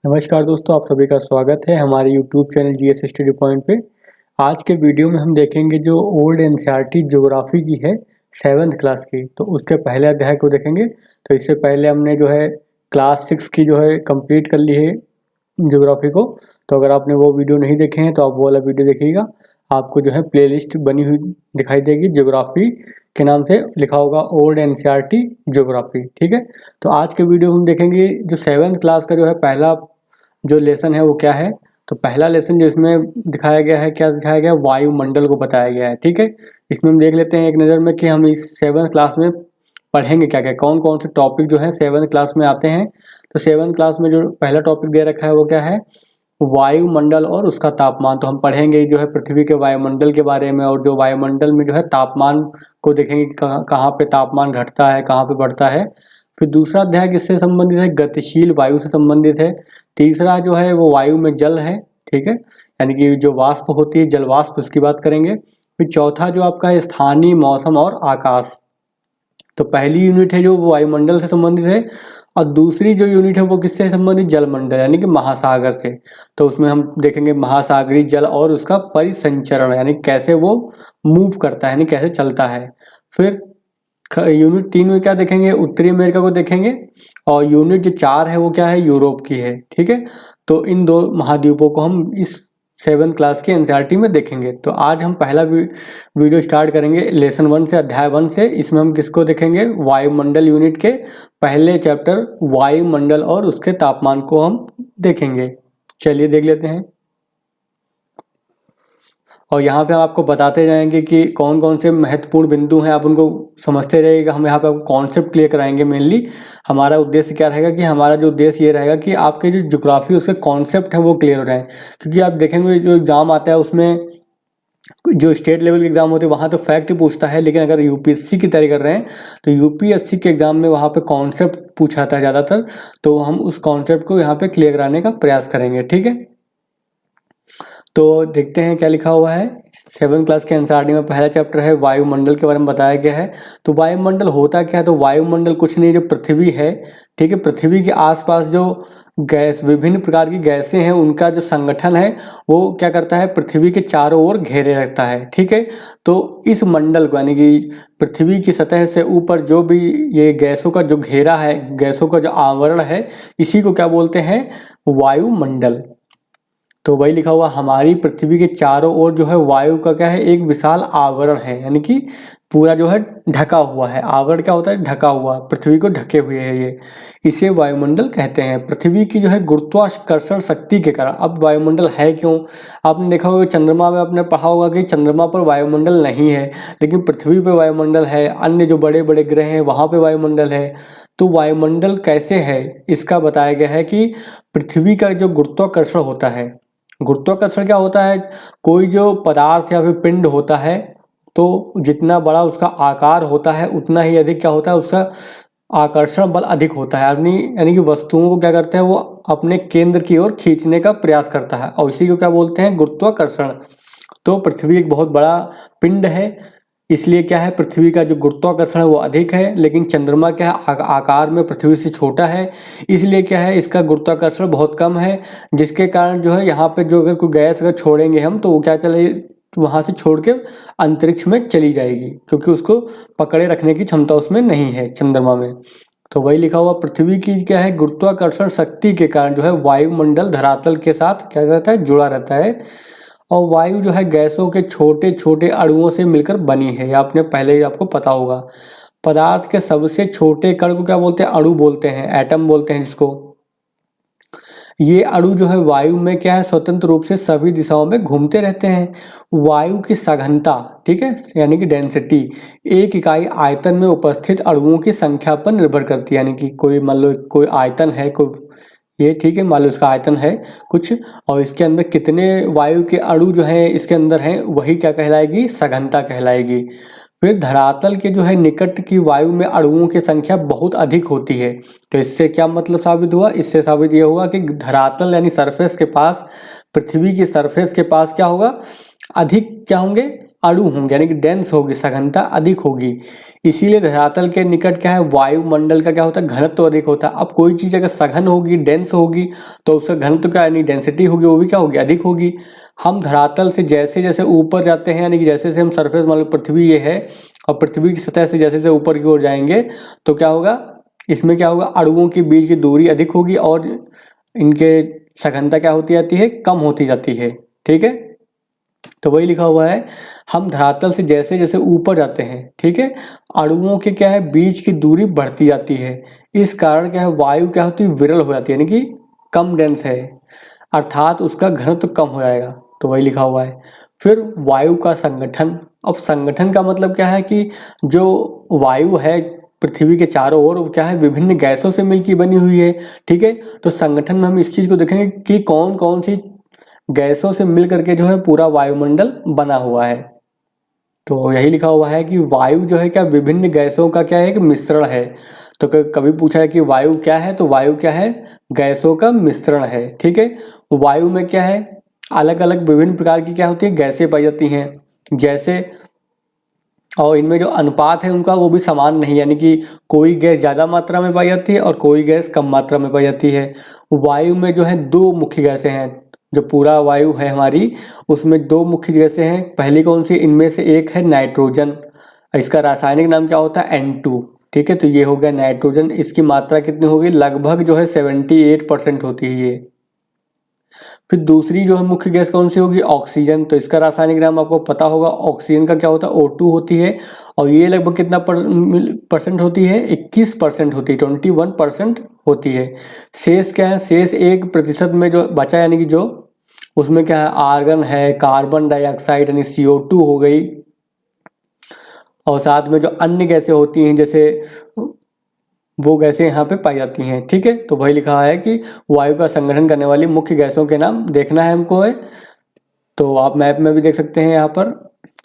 नमस्कार दोस्तों, आप सभी का स्वागत है हमारे YouTube channel GS study point पे। आज के वीडियो में हम देखेंगे जो ओल्ड एनसीईआरटी ज्योग्राफी की है 7th क्लास की, तो उसके पहले अध्याय को देखेंगे। तो इससे पहले हमने जो है क्लास 6 की जो है कंप्लीट कर ली है ज्योग्राफी को। तो अगर आपने वो वीडियो नहीं देखे हैं तो आप वो वाला वीडियो देखिएगा। आपको जो है प्लेलिस्ट बनी हुई दिखाई देगी, ज्योग्राफी के नाम से लिखा होगा ओल्ड एनसीईआरटी ज्योग्राफी। ठीक है, तो आज के वीडियो में हम देखेंगे जो 7th क्लास का जो है पहला जो लेसन है वो क्या है। तो पहला लेसन जो इसमें दिखाया गया है, क्या दिखाया गया है, वायुमंडल को बताया गया है। ठीक है, इसमें हम देख लेते हैं एक नज़र में कि हम इस 7th क्लास में पढ़ेंगे क्या क्या, कौन कौन से टॉपिक जो है 7th क्लास में आते हैं। तो 7th क्लास में जो पहला टॉपिक दे रखा है वो क्या है, वायुमंडल और उसका तापमान। तो हम पढ़ेंगे जो है पृथ्वी के वायुमंडल के बारे में, और जो वायुमंडल में जो है तापमान को देखेंगे कहाँ पे तापमान घटता है, कहाँ पे बढ़ता है। फिर दूसरा अध्याय किससे संबंधित है, गतिशील वायु से संबंधित है। तीसरा जो है वो वायु में जल है, ठीक है, यानी कि जो वाष्प होती है, जल वाष्प, उसकी बात करेंगे। फिर चौथा जो आपका है स्थानीय मौसम और आकाश। तो पहली यूनिट है जो वो वायुमंडल से संबंधित है, और दूसरी जो यूनिट है वो किससे संबंधित, जलमंडल यानी कि महासागर से। तो उसमें हम देखेंगे महासागरीय जल और उसका परिसंचरण, यानी कैसे वो मूव करता है, यानी कैसे चलता है। फिर यूनिट 3 में क्या देखेंगे, उत्तरी अमेरिका को देखेंगे। और यूनिट जो 4 है वो क्या है, यूरोप की है। ठीक है, तो इन दो महाद्वीपों को हम इस 7th क्लास के एनसीईआरटी में देखेंगे। तो आज हम पहला वीडियो स्टार्ट करेंगे लेसन 1 से, अध्याय 1 से। इसमें हम किसको देखेंगे, वायुमंडल यूनिट के पहले चैप्टर वायुमंडल और उसके तापमान को हम देखेंगे। चलिए देख लेते हैं। और यहाँ पे हम आपको बताते जाएंगे कि कौन कौन से महत्वपूर्ण बिंदु हैं, आप उनको समझते रहिएगा। हम यहाँ पे आपको कॉन्सेप्ट क्लियर कराएंगे। मेनली हमारा उद्देश्य क्या रहेगा कि हमारा जो उद्देश्य ये रहेगा कि आपके जो ज्योग्राफी उसके कॉन्सेप्ट हैं वो क्लियर हो जाए। क्योंकि आप देखेंगे जो एग्ज़ाम आता है उसमें जो स्टेट लेवल के एग्जाम होते हैं वहाँ तो फैक्ट ही पूछता है, लेकिन अगर यूपीएससी की तैयारी कर रहे हैं तो यूपीएससी के एग्जाम में वहाँ पे कॉन्सेप्ट पूछा जाता है ज़्यादातर। तो हम उस कॉन्सेप्ट को यहाँ पे क्लियर कराने का प्रयास करेंगे। ठीक है, तो देखते हैं क्या लिखा हुआ है। 7th क्लास के एनसीईआरटी में पहला चैप्टर है वायुमंडल के बारे में बताया गया है। तो वायुमंडल होता क्या है, तो वायुमंडल कुछ नहीं, जो पृथ्वी है, ठीक है, पृथ्वी के आसपास जो गैस, विभिन्न प्रकार की गैसें हैं, उनका जो संगठन है वो क्या करता है, पृथ्वी के चारों ओर घेरे रखता है। ठीक है, तो इस मंडल को, यानी कि पृथ्वी की सतह से ऊपर जो भी ये गैसों का जो घेरा है, गैसों का जो आवरण है, इसी को क्या बोलते हैं, वायुमंडल। तो वही लिखा हुआ, हमारी पृथ्वी के चारों ओर जो है वायु का क्या है, एक विशाल आवरण है, यानी कि पूरा जो है ढका हुआ है। आवरण क्या होता है, ढका हुआ, पृथ्वी को ढके हुए है ये, इसे वायुमंडल कहते हैं। पृथ्वी की जो है गुरुत्वाकर्षण शक्ति के कारण, अब वायुमंडल है क्यों, आपने देखा होगा चंद्रमा में, आपने पढ़ा होगा कि चंद्रमा पर वायुमंडल नहीं है, लेकिन पृथ्वी पर वायुमंडल है। अन्य जो बड़े बड़े ग्रह हैं वहाँ पे वायुमंडल है। तो वायुमंडल कैसे है, इसका बताया गया है कि पृथ्वी का जो गुरुत्वाकर्षण होता है, गुरुत्वाकर्षण क्या होता है, कोई जो पदार्थ या फिर पिंड होता है, तो जितना बड़ा उसका आकार होता है उतना ही अधिक क्या होता है, उसका आकर्षण बल अधिक होता है। यानी कि वस्तुओं को क्या करते हैं, वो अपने केंद्र की ओर खींचने का प्रयास करता है, और इसी को क्या बोलते हैं, गुरुत्वाकर्षण। तो पृथ्वी एक बहुत बड़ा पिंड है, इसलिए क्या है, पृथ्वी का जो गुरुत्वाकर्षण है वो अधिक है, लेकिन चंद्रमा क्या है, आकार में पृथ्वी से छोटा है, इसलिए क्या है, इसका गुरुत्वाकर्षण बहुत कम है। जिसके कारण जो है यहाँ पे जो अगर कोई गैस अगर छोड़ेंगे हम, तो वो क्या चले, वहाँ से छोड़ के अंतरिक्ष में चली जाएगी, क्योंकि उसको पकड़े रखने की क्षमता उसमें नहीं है चंद्रमा में। तो वही लिखा हुआ, पृथ्वी की क्या है, गुरुत्वाकर्षण शक्ति के कारण जो है वायुमंडल धरातल के साथ क्या रहता है, जुड़ा रहता है। और वायु जो है गैसों के छोटे छोटे अणुओं से मिलकर बनी है, ये आपने पहले ही आपको पता होगा। पदार्थ के सबसे छोटे कण को क्या बोलते हैं, अणु बोलते हैं, एटम बोलते हैं जिसको। ये अणु जो है वायु में क्या है, स्वतंत्र रूप से सभी दिशाओं में घूमते रहते हैं। वायु की सघनता, ठीक है, यानी कि डेंसिटी, एक इकाई आयतन में उपस्थित अणुओं की संख्या पर निर्भर करती है। यानी कि कोई मान लो कोई आयतन है, कोई ये, ठीक है, मान लो इसका आयतन है कुछ, और इसके अंदर कितने वायु के अणु जो है इसके अंदर हैं, वही क्या कहलाएगी, सघनता कहलाएगी। फिर धरातल के जो है निकट की वायु में अणुओं की संख्या बहुत अधिक होती है। तो इससे क्या मतलब साबित हुआ, इससे साबित ये हुआ कि धरातल यानी सरफेस के पास, पृथ्वी की सरफेस के पास क्या होगा, अधिक क्या होंगे, अणु होंगे, यानी कि डेंस होगी, सघनता अधिक होगी। इसीलिए धरातल के निकट क्या है, वायुमंडल का क्या होता है, घनत्व अधिक होता है। अब कोई चीज़ अगर सघन होगी, डेंस होगी, तो उसका घनत्व क्या, यानी डेंसिटी होगी, वो भी क्या होगी, अधिक होगी। हम धरातल से जैसे जैसे ऊपर जाते हैं, यानी कि जैसे जैसे हम सरफेस, मान लो पृथ्वी ये है, और पृथ्वी की सतह से जैसे जैसे ऊपर की ओर जाएंगे, तो क्या होगा, इसमें क्या होगा, अणुओं के बीच की दूरी अधिक होगी और इनके सघनता क्या होती जाती है, कम होती जाती है। ठीक है, तो वही लिखा हुआ है, हम धरातल से जैसे जैसे ऊपर जाते हैं, ठीक है, अणुओं के क्या है, बीच की दूरी बढ़ती जाती है। इस कारण क्या है, वायु क्या होती है, विरल हो जाती है, यानी कि कम डेंस है, अर्थात उसका घनत्व कम हो जाएगा। तो वही लिखा हुआ है। फिर वायु का संगठन। अब संगठन का मतलब क्या है कि जो वायु है पृथ्वी के चारों ओर, वो क्या है, विभिन्न गैसों से मिलकर बनी हुई है। ठीक है, तो संगठन में हम इस चीज को देखेंगे कि कौन कौन सी गैसों से मिल करके जो है पूरा वायुमंडल बना हुआ है। तो यही लिखा हुआ है कि वायु जो है क्या, विभिन्न गैसों का क्या है, एक मिश्रण है। तो कभी पूछा है कि वायु क्या है, तो वायु क्या है, गैसों का मिश्रण है। ठीक है, वायु में क्या है, अलग अलग विभिन्न प्रकार की क्या होती है, गैसें पाई जाती हैं, जैसे, और इनमें जो अनुपात है उनका वो भी समान नहीं, यानी कि कोई गैस ज़्यादा मात्रा में पाई जाती है और कोई गैस कम मात्रा में पाई जाती है। वायु में जो है दो मुख्य गैसें हैं, जो पूरा वायु है हमारी, उसमें दो मुख्य गैसें हैं। पहली कौन सी, इनमें से एक है नाइट्रोजन, इसका रासायनिक नाम क्या होता है, N2। ठीक है, तो ये हो गया नाइट्रोजन, इसकी मात्रा कितनी होगी, लगभग जो है 78% होती है ये। फिर दूसरी जो है मुख्य गैस कौन सी होगी, ऑक्सीजन, तो इसका रासायनिक नाम आपको पता होगा, ऑक्सीजन का क्या होता है, O2 होती है, और ये लगभग कितना परसेंट होती है, 21% होती है, 21% होती है। शेष क्या है, शेष 1% में जो बचा, यानी कि जो उसमें क्या है, आर्गन है, कार्बन डाइऑक्साइड यानी CO2 हो गई, और साथ में जो अन्य गैसें होती हैं, जैसे वो गैसें यहाँ पे पाई जाती हैं। ठीक है, तो वही लिखा है कि वायु का संगठन करने वाली मुख्य गैसों के नाम देखना है हमको है। तो आप मैप में भी देख सकते हैं, यहाँ पर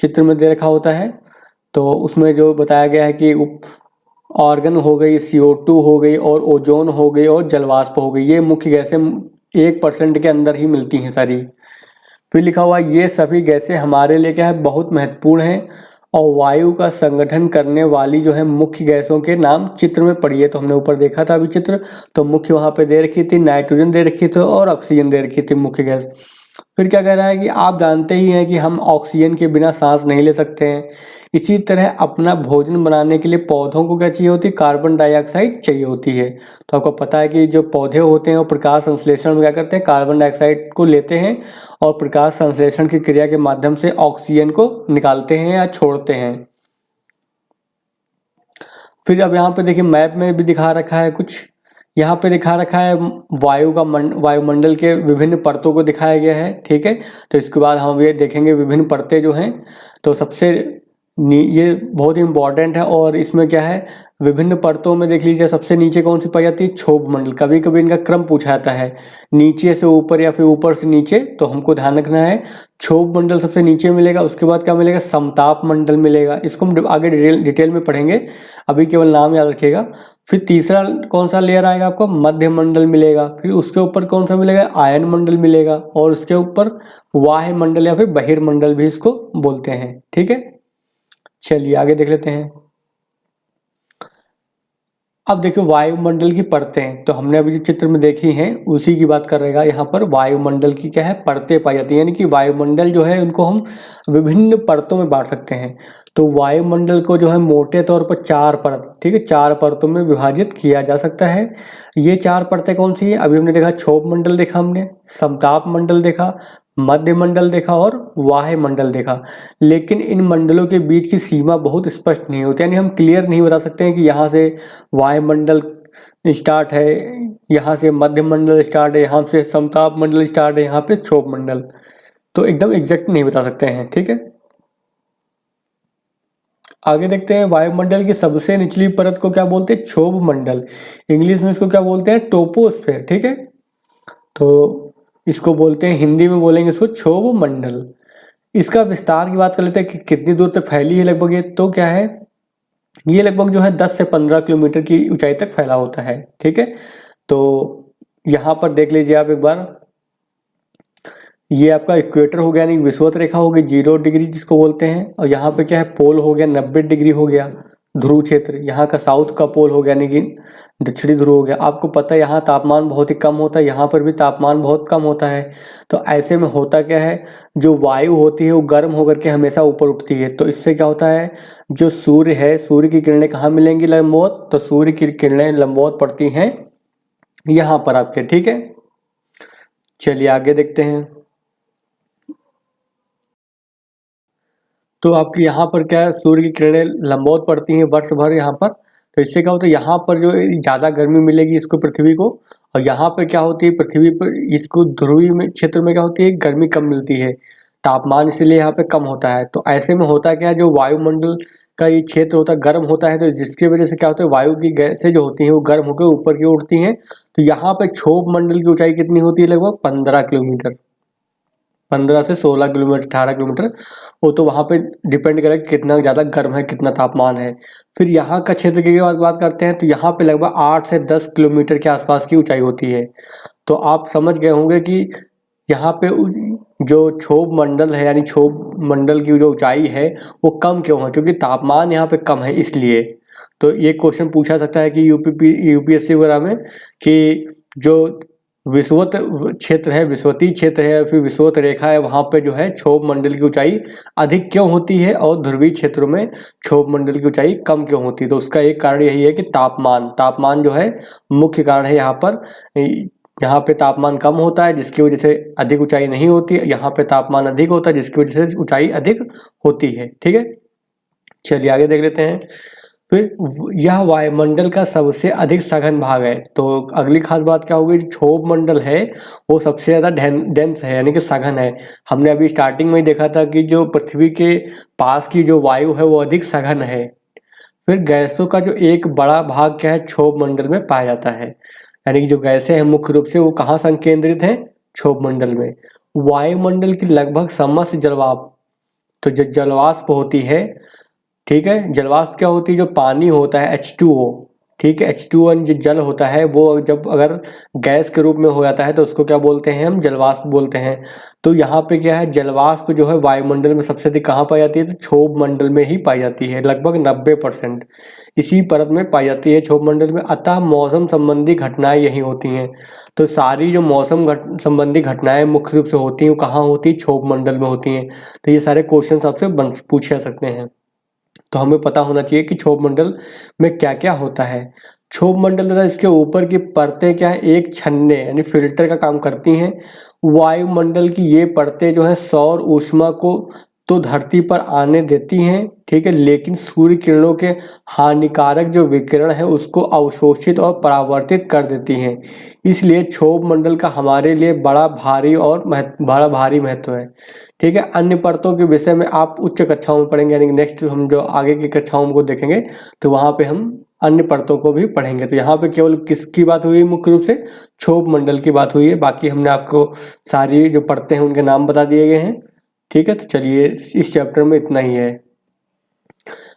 चित्र में दे रखा होता है, तो उसमें जो बताया गया है कि ऑर्गन हो गई, CO2 हो गई, और ओजोन हो गई, और जलवाष्प हो गई, ये मुख्य गैसें 1% के अंदर ही मिलती हैं सारी। फिर लिखा हुआ ये सभी गैसें हमारे लिए क्या है, बहुत महत्वपूर्ण हैं, और वायु का संगठन करने वाली जो है मुख्य गैसों के नाम चित्र में पढ़िए। तो हमने ऊपर देखा था अभी चित्र, तो मुख्य वहाँ पे दे रखी थी, नाइट्रोजन दे रखी थी और ऑक्सीजन दे रखी थी मुख्य गैस। फिर क्या कह रहा है कि आप जानते ही हैं कि हम ऑक्सीजन के बिना सांस नहीं ले सकते हैं। इसी तरह अपना भोजन बनाने के लिए पौधों को क्या चाहिए होती है, कार्बन डाइऑक्साइड चाहिए होती है। तो आपको पता है कि जो पौधे होते हैं वो प्रकाश संश्लेषण में क्या करते हैं, कार्बन डाइऑक्साइड को लेते हैं और प्रकाश संश्लेषण की क्रिया के माध्यम से ऑक्सीजन को निकालते हैं या छोड़ते हैं। फिर अब यहाँ पे देखिए मैप में भी दिखा रखा है कुछ, यहाँ पे दिखा रखा है वायुमंडल के विभिन्न परतों को दिखाया गया है। ठीक है, तो इसके बाद हम ये देखेंगे विभिन्न परतें जो हैं। तो सबसे ये बहुत ही इंपॉर्टेंट है, और इसमें क्या है, विभिन्न परतों में देख लीजिए, सबसे नीचे कौन सी पाई जाती है, क्षोभ मंडल। कभी कभी इनका क्रम पूछा जाता है, नीचे से ऊपर या फिर ऊपर से नीचे, तो हमको ध्यान रखना है क्षोभ मंडल सबसे नीचे मिलेगा। उसके बाद क्या मिलेगा, समताप मंडल मिलेगा, इसको हम आगे डिटेल में पढ़ेंगे, अभी केवल नाम याद रखिएगा। फिर तीसरा कौन सा लेयर आएगा, आपको मध्य मंडल मिलेगा। फिर उसके ऊपर कौन सा मिलेगा, आयन मंडल मिलेगा, और उसके ऊपर वाह्य मंडल या फिर बहिर्मंडल भी इसको बोलते हैं। ठीक है, चलिए आगे देख लेते हैं। अब देखिए वायुमंडल की परतें, तो हमने अभी जो चित्र में देखी हैं उसी की बात कर रहेगा। यहाँ पर वायुमंडल की क्या है, परतें पाई जाती हैं, यानी कि वायुमंडल जो है उनको हम विभिन्न परतों में बांट सकते हैं। तो वायुमंडल को जो है मोटे तौर पर 4 परत, ठीक है, 4 परतों में विभाजित किया जा सकता है। ये 4 परतें कौन सी है, अभी हमने देखा क्षोभ मंडल देखा, हमने समताप मंडल देखा, मध्य मंडल देखा और वाह्य मंडल देखा। लेकिन इन मंडलों के बीच की सीमा बहुत स्पष्ट नहीं होती, यानी हम क्लियर नहीं बता सकते हैं कि यहाँ से वायुमंडल स्टार्ट है, यहाँ से मध्य मंडल स्टार्ट है, यहाँ से समताप मंडल स्टार्ट है, यहाँ पे क्षोभ मंडल, तो एकदम एग्जैक्ट नहीं बता सकते हैं। ठीक है, आगे देखते हैं। वायुमंडल की सबसे निचली परत को क्या बोलते हैं, क्षोभ मंडल, इंग्लिश में इसको क्या बोलते हैं, टोपोस्फेयर। ठीक है, तो इसको बोलते हैं, हिंदी में बोलेंगे इसको क्षोभ मंडल। इसका विस्तार की बात कर लेते हैं कि कितनी दूर तक फैली है लगभग ये, तो क्या है, ये लगभग जो है 10 से 15 किलोमीटर की ऊंचाई तक फैला होता है। ठीक है, तो यहाँ पर देख लीजिए आप एक बार, ये आपका इक्वेटर हो गया, यानी विषुवत रेखा हो गई 0 डिग्री जिसको बोलते हैं, और यहाँ पे क्या है पोल हो गया 90 डिग्री हो गया, ध्रुव क्षेत्र। यहाँ का साउथ का पोल हो गया यानी कि दक्षिणी ध्रुव हो गया। आपको पता है यहाँ तापमान बहुत ही कम होता है, यहाँ पर भी तापमान बहुत कम होता है। तो ऐसे में होता क्या है, जो वायु होती है वो गर्म होकर के हमेशा ऊपर उठती है। तो इससे क्या होता है, जो सूर्य है, सूर्य की किरणें कहाँ मिलेंगी लंबवत, तो सूर्य की किरणें लंबवत पड़ती हैं यहाँ पर आपके, ठीक है। चलिए आगे देखते हैं। तो आपके यहाँ पर क्या है, सूर्य की किरणें लंबवत पड़ती हैं वर्ष भर यहाँ पर। तो इससे क्या होता है, यहाँ पर जो ज़्यादा गर्मी मिलेगी इसको पृथ्वी को, और यहाँ पर क्या होती है, पृथ्वी पर इसको ध्रुवीय में क्षेत्र में क्या होती है, गर्मी कम मिलती है, तापमान इसलिए यहाँ पे कम होता है। तो ऐसे में होता क्या है, जो वायुमंडल का ये क्षेत्र होता है गर्म होता है, तो जिसकी वजह से क्या होता है, वायु की गैसें जो होती हैं वो गर्म होकर ऊपर की ओर उड़ती हैं। तो यहाँ पे क्षोभ मंडल की ऊंचाई कितनी होती है, लगभग 15 किलोमीटर, 15 से 16 किलोमीटर, 18 किलोमीटर। वो तो वहाँ पे डिपेंड करेगा कि कितना ज़्यादा गर्म है, कितना तापमान है। फिर यहाँ का क्षेत्र की बात करते हैं, तो यहाँ पे लगभग 8 से 10 किलोमीटर के आसपास की ऊंचाई होती है। तो आप समझ गए होंगे कि यहाँ पे जो क्षोभ मंडल है, यानी क्षोभ मंडल की जो ऊंचाई है वो कम क्यों है, क्योंकि तापमान यहाँ पे कम है इसलिए। तो ये क्वेश्चन पूछा सकता है कि यूपीएससी वगैरह में, कि जो विषुवत क्षेत्र है, विषुवतीय क्षेत्र है, फिर विषुवत रेखा है, वहाँ पे जो है क्षोभ मंडल की ऊंचाई अधिक क्यों होती है और ध्रुवीय क्षेत्रों में क्षोभ मंडल की ऊंचाई कम क्यों होती है। तो उसका एक कारण यही है कि तापमान जो है मुख्य कारण है यहाँ पर। यहाँ पे तापमान कम होता है जिसकी वजह से अधिक ऊंचाई नहीं होती है, यहाँ पे तापमान अधिक होता है जिसकी वजह से ऊंचाई अधिक होती है, ठीक है। चलिए आगे देख लेते हैं। फिर यह वायुमंडल का सबसे अधिक सघन भाग है। तो अगली खास बात क्या होगी, क्षोभ मंडल है वो सबसे ज़्यादा डेंस है, यानी कि सघन है। हमने अभी स्टार्टिंग में ही देखा था कि जो पृथ्वी के पास की जो वायु है वो अधिक सघन है। फिर गैसों का जो एक बड़ा भाग क्या है, क्षोभ मंडल में पाया जाता है, यानी कि जो गैसें हैं मुख्य रूप से वो कहाँ संकेंद्रित हैं, क्षोभ मंडल में। वायुमंडल की लगभग समस्त जलवाष्प, तो जो जलवाष्प होती है, ठीक है, जलवाष्प क्या होती है, जो पानी होता है H2O, ठीक है, H2O जो जल होता है वो जब अगर गैस के रूप में हो जाता है तो उसको क्या बोलते हैं, हम जलवाष्प बोलते हैं। तो यहाँ पे क्या है, जलवाष्प जो है वायुमंडल में सबसे अधिक कहाँ पाई जाती है, तो क्षोभ मंडल में ही पाई जाती है, लगभग 90% इसी परत में पाई जाती है क्षोभ मंडल में। अतः मौसम संबंधी घटनाएं यही होती हैं। तो सारी जो मौसम संबंधी घटनाएं मुख्य रूप से होती हैं वो कहाँ होती है, क्षोभ मंडल में होती हैं। तो ये सारे क्वेश्चन आपसे पूछे जा सकते हैं। तो हमें पता होना चाहिए कि क्षोभ मंडल में क्या क्या होता है। क्षोभ मंडल तथा इसके ऊपर की परतें क्या है, एक छन्ने यानी फिल्टर का काम करती हैं। वायुमंडल की ये परतें जो है सौर ऊष्मा को तो धरती पर आने देती हैं, ठीक है, लेकिन सूर्य किरणों के हानिकारक जो विकिरण है उसको अवशोषित और परावर्तित कर देती हैं। इसलिए क्षोभ मंडल का हमारे लिए बड़ा भारी महत्व है, ठीक है। अन्य परतों के विषय में आप उच्च कक्षाओं में पढ़ेंगे, यानी नेक्स्ट हम जो आगे की कक्षाओं को देखेंगे तो वहाँ पे हम अन्य परतों को भी पढ़ेंगे। तो यहाँ पे केवल किसकी बात हुई, मुख्य रूप से क्षोभ मंडल की बात हुई है। बाकी हमने आपको सारी जो परतें हैं उनके नाम बता दिए गए हैं, ठीक है। तो चलिए इस चैप्टर में इतना ही है।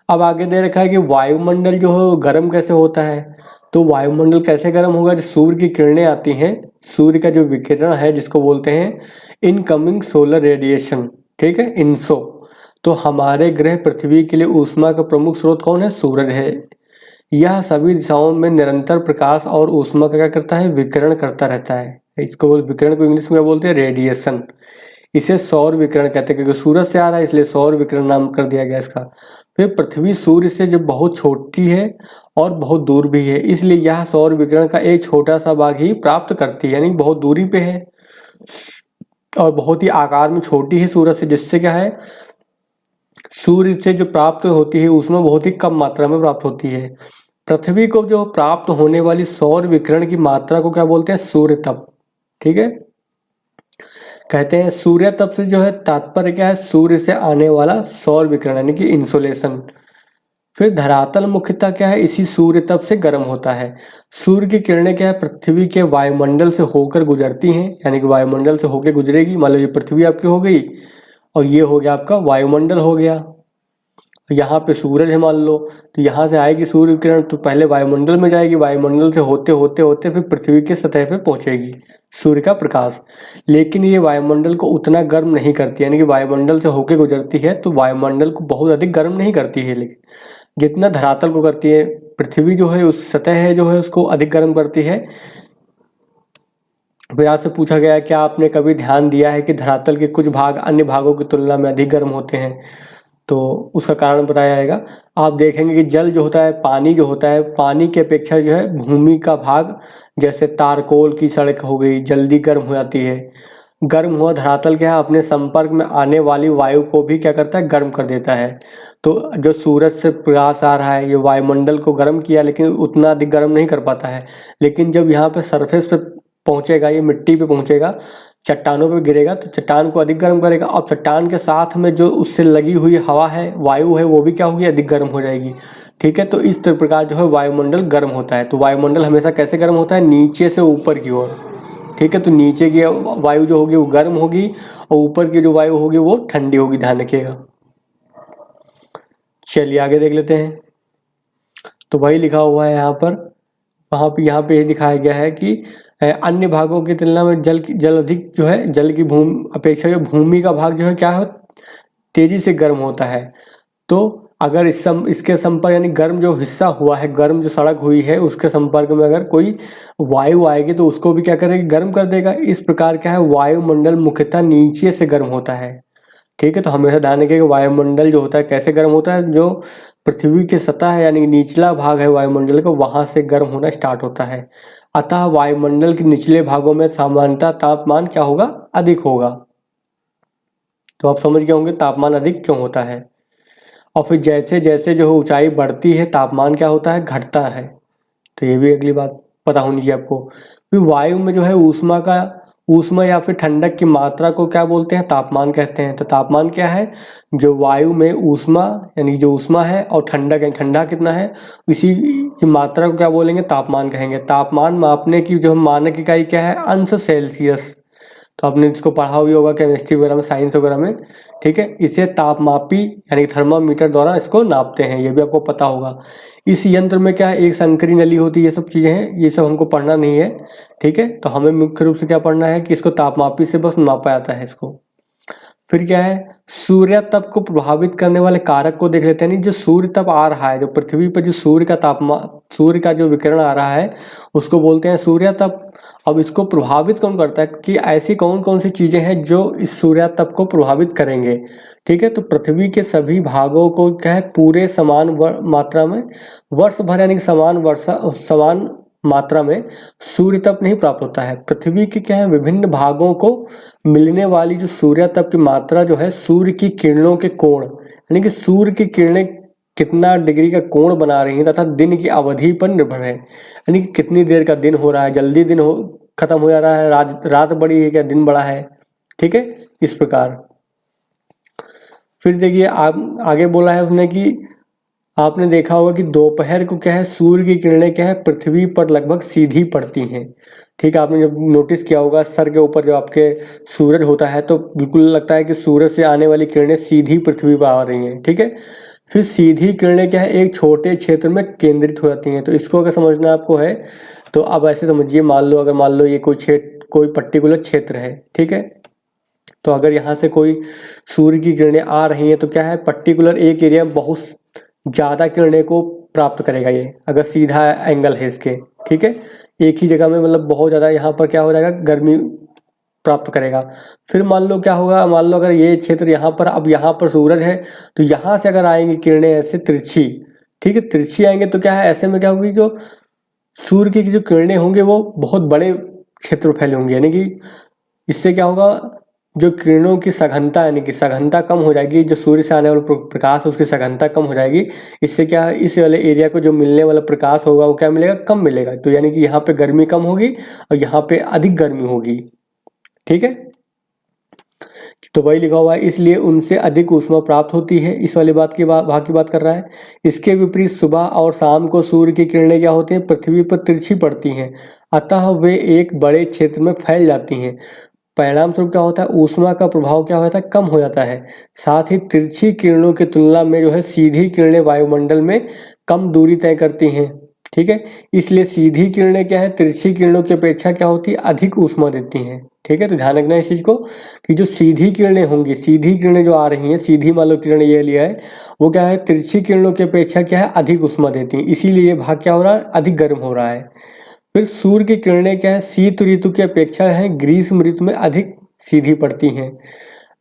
अब आगे दे रखा है कि वायुमंडल जो है गर्म कैसे होता है। तो वायुमंडल कैसे गर्म होगा, जो सूर्य की किरणें आती हैं, सूर्य का जो विकिरण है जिसको बोलते हैं इनकमिंग सोलर रेडिएशन, ठीक है, इनसो। तो हमारे ग्रह पृथ्वी के लिए ऊष्मा का प्रमुख स्रोत कौन है, सूरज है। यह सभी दिशाओं में निरंतर प्रकाश और ऊष्मा का क्या करता है, विकिरण करता रहता है। इसको विकिरण को इंग्लिश में बोलते हैं रेडिएशन। इसे सौर विकिरण कहते हैं, क्योंकि सूरज से आ रहा है इसलिए सौर विकिरण नाम कर दिया गया इसका। फिर पृथ्वी सूर्य से जो बहुत छोटी है और बहुत दूर भी है, इसलिए यह सौर विकिरण का एक छोटा सा भाग ही प्राप्त करती है, यानी बहुत दूरी पे है और बहुत ही आकार में छोटी है सूरज से, जिससे क्या है, सूर्य से जो प्राप्त होती है उसमें बहुत ही कम मात्रा में प्राप्त होती है। पृथ्वी को जो प्राप्त होने वाली सौर विकिरण की मात्रा को क्या बोलते हैं, सूर्य तप, ठीक है। कहते हैं सूर्य तप से जो है तात्पर्य क्या है, सूर्य से आने वाला सौर विकिरण यानी कि इंसोलेशन। फिर धरातल मुख्यतः क्या है, इसी सूर्य तप से गर्म होता है। सूर्य की किरणें क्या है, पृथ्वी के वायुमंडल से होकर गुजरती हैं, यानी कि वायुमंडल से होकर गुजरेगी। मान लो ये पृथ्वी आपकी हो गई और ये हो गया आपका वायुमंडल हो गया। यहाँ पे सूरज है मान लो, तो यहाँ से आएगी सूर्य किरण तो पहले वायुमंडल में जाएगी, वायुमंडल से होते होते होते फिर पृथ्वी की सतह पे पहुँचेगी सूर्य का प्रकाश। लेकिन ये वायुमंडल को उतना गर्म नहीं करती, यानी कि वायुमंडल से होके गुजरती है तो वायुमंडल को बहुत अधिक गर्म नहीं करती है, लेकिन जितना धरातल को करती है, पृथ्वी जो है उस सतह है जो है उसको अधिक गर्म करती है। फिर आपसे पूछा गया क्या आपने कभी ध्यान दिया है कि धरातल के कुछ भाग अन्य भागों की तुलना में अधिक गर्म होते हैं, तो उसका कारण बताया जाएगा। आप देखेंगे कि जल जो होता है, पानी जो होता है, पानी की अपेक्षा जो है भूमि का भाग, जैसे तारकोल की सड़क हो गई, जल्दी गर्म हो जाती है। गर्म हुआ धरातल क्या है, अपने संपर्क में आने वाली वायु को भी क्या करता है, गर्म कर देता है। तो जो सूरज से प्रकाश आ रहा है ये वायुमंडल को गर्म किया, लेकिन उतना अधिक गर्म नहीं कर पाता है। लेकिन जब यहाँ पे सरफेस पे पहुँचेगा, ये मिट्टी पे पहुँचेगा, चट्टानों पे गिरेगा तो चट्टान को अधिक गर्म करेगा, और चट्टान के साथ में जो उससे लगी हुई हवा है, वायु है, वो भी क्या होगी, अधिक गर्म हो जाएगी। ठीक है, तो इस प्रकार जो है वायुमंडल गर्म होता है। तो वायुमंडल हमेशा कैसे गर्म होता है, नीचे से ऊपर की ओर। ठीक है, तो नीचे की वायु जो होगी वो गर्म होगी और ऊपर की जो वायु होगी वो ठंडी होगी, ध्यान रखिएगा। चलिए आगे देख लेते हैं। तो वही लिखा हुआ है यहाँ पे ये दिखाया गया है कि अन्य भागों की तुलना में जल अधिक जो है, जल की भूमि अपेक्षा जो भूमि का भाग जो है क्या है, तेजी से गर्म होता है। तो अगर इसके संपर्क यानी गर्म जो हिस्सा हुआ है, गर्म जो सड़क हुई है, उसके संपर्क में अगर कोई वायु आएगी तो उसको भी क्या करेगी, गर्म कर देगा। इस प्रकार क्या है, वायुमंडल मुख्यतः नीचे से गर्म होता है। ठीक है, तो हमेशा ध्यान रखिए कि वायुमंडल जो होता है कैसे गर्म होता है, जो पृथ्वी की सतह है यानी निचला भाग है वायुमंडल का, वहां से गर्म होना स्टार्ट होता है। अतः वायुमंडल के निचले भागों में सामान्यतः तापमान क्या होगा, अधिक होगा। तो आप समझ गए होंगे तापमान अधिक क्यों होता है। और फिर जैसे जैसे जो ऊंचाई बढ़ती है तापमान क्या होता है, घटता है। तो ये भी अगली बात पता होनी चाहिए आपको। फिर वायु में जो है ऊष्मा या फिर ठंडक की मात्रा को क्या बोलते हैं, तापमान कहते हैं। तो तापमान क्या है, जो वायु में ऊष्मा यानी जो ऊष्मा है और ठंडक है, ठंडा कितना है, इसी की मात्रा को क्या बोलेंगे, तापमान कहेंगे। तापमान मापने की जो मानक इकाई क्या है, अंश सेल्सियस। तो आपने इसको पढ़ा भी होगा केमिस्ट्री वगैरह में, साइंस वगैरह में। ठीक है, इसे तापमापी यानी थर्मामीटर द्वारा इसको नापते हैं, ये भी आपको पता होगा। इस यंत्र में क्या है, एक संकरी नली होती है, ये सब चीज़ें हैं, ये सब हमको पढ़ना नहीं है। ठीक है, तो हमें मुख्य रूप से क्या पढ़ना है कि इसको तापमापी से बस नापा जाता है इसको। फिर क्या है, सूर्य तप को प्रभावित करने वाले कारक को देख लेते हैं। नहीं, जो सूर्य तप आ रहा है, जो पृथ्वी पर जो सूर्य का जो विकिरण आ रहा है उसको बोलते हैं सूर्य तप। अब इसको प्रभावित कौन करता है, कि ऐसी कौन कौन सी चीजें हैं जो इस सूर्य तप को प्रभावित करेंगे। ठीक है, तो पृथ्वी के सभी भागों को क्या है, पूरे समान मात्रा में वर्ष भर यानी समान मात्रा में सूर्य तप नहीं प्राप्त होता है। पृथ्वी के क्या है, विभिन्न भागों को मिलने वाली जो सूर्य तप की मात्रा जो है, सूर्य की किरणों के कोण यानी कि सूर्य की किरणें कितना डिग्री का कोण बना रही हैं तथा दिन की अवधि पर निर्भर है। यानी कि कितनी देर का दिन हो रहा है, जल्दी दिन खत्म हो जा रहा है, रात बड़ी है क्या दिन बड़ा है। ठीक है, इस प्रकार। फिर देखिए आगे बोला है उसने कि आपने देखा होगा कि दोपहर को क्या है, सूर्य की किरणें क्या है, पृथ्वी पर लगभग सीधी पड़ती हैं। ठीक है, आपने जब नोटिस किया होगा सर के ऊपर जो आपके सूरज होता है तो बिल्कुल लगता है कि सूरज से आने वाली किरणें सीधी पृथ्वी पर आ रही हैं। ठीक है, फिर सीधी किरणें क्या है, एक छोटे क्षेत्र में केंद्रित हो जाती हैं। तो इसको अगर समझना आपको है तो अब ऐसे समझिए, मान लो ये कोई पर्टिकुलर क्षेत्र है। ठीक है, तो अगर यहाँ से कोई सूर्य की किरणें आ रही हैं तो क्या है, पर्टिकुलर एक एरिया में बहुत ज़्यादा किरणें को प्राप्त करेगा ये, अगर सीधा एंगल है इसके। ठीक है, एक ही जगह में मतलब बहुत ज़्यादा यहाँ पर क्या हो जाएगा, गर्मी प्राप्त करेगा। फिर मान लो क्या होगा, मान लो अगर ये क्षेत्र यहाँ पर, अब यहाँ पर सूरज है तो यहाँ से अगर आएंगी किरणें ऐसे तिरछी, ठीक है, तिरछी आएंगे तो क्या है, ऐसे में क्या होगी, जो सूर्य की जो किरणें होंगे वो बहुत बड़े क्षेत्र में फैले होंगे। यानी कि इससे क्या होगा, जो किरणों की सघनता यानी कि सघनता कम हो जाएगी, जो सूर्य से आने वाला प्रकाश है उसकी सघनता कम हो जाएगी। इससे क्या है, इस वाले एरिया को जो मिलने वाला प्रकाश होगा वो क्या मिलेगा, कम मिलेगा। तो यानी कि यहाँ पे गर्मी कम होगी और यहाँ पे अधिक गर्मी होगी। ठीक है, तो वही लिखा हुआ है, इसलिए उनसे अधिक ऊष्मा प्राप्त होती है। इस वाली भाग की बात कर रहा है। इसके विपरीत सुबह और शाम को सूर्य की किरणें क्या होती हैं, पृथ्वी पर तिरछी पड़ती हैं, अतः वे एक बड़े क्षेत्र में फैल जाती हैं। परिणाम स्वरूप क्या होता है, ऊष्मा का प्रभाव क्या होता है, कम हो जाता है। साथ ही तिरछी किरणों की तुलना में जो है सीधी किरणें वायुमंडल में कम दूरी तय करती हैं, ठीक है। इसलिए सीधी किरणें क्या है, तिरछी किरणों की अपेक्षा क्या होती है, अधिक ऊष्मा देती हैं, ठीक है। तो ध्यान रखना इस चीज को कि जो सीधी किरणें होंगी, सीधी किरणें जो आ रही हैं, सीधी मान लो किरण ये लिया है, वो क्या है, तिरछी किरणों की अपेक्षा क्या है, अधिक ऊष्मा देती हैं, इसीलिए ये भाग क्या हो रहा है, अधिक गर्म हो रहा है। फिर सूर्य की किरणें क्या है, शीत ऋतु की अपेक्षा है ग्रीष्म ऋतु में अधिक सीधी पड़ती हैं।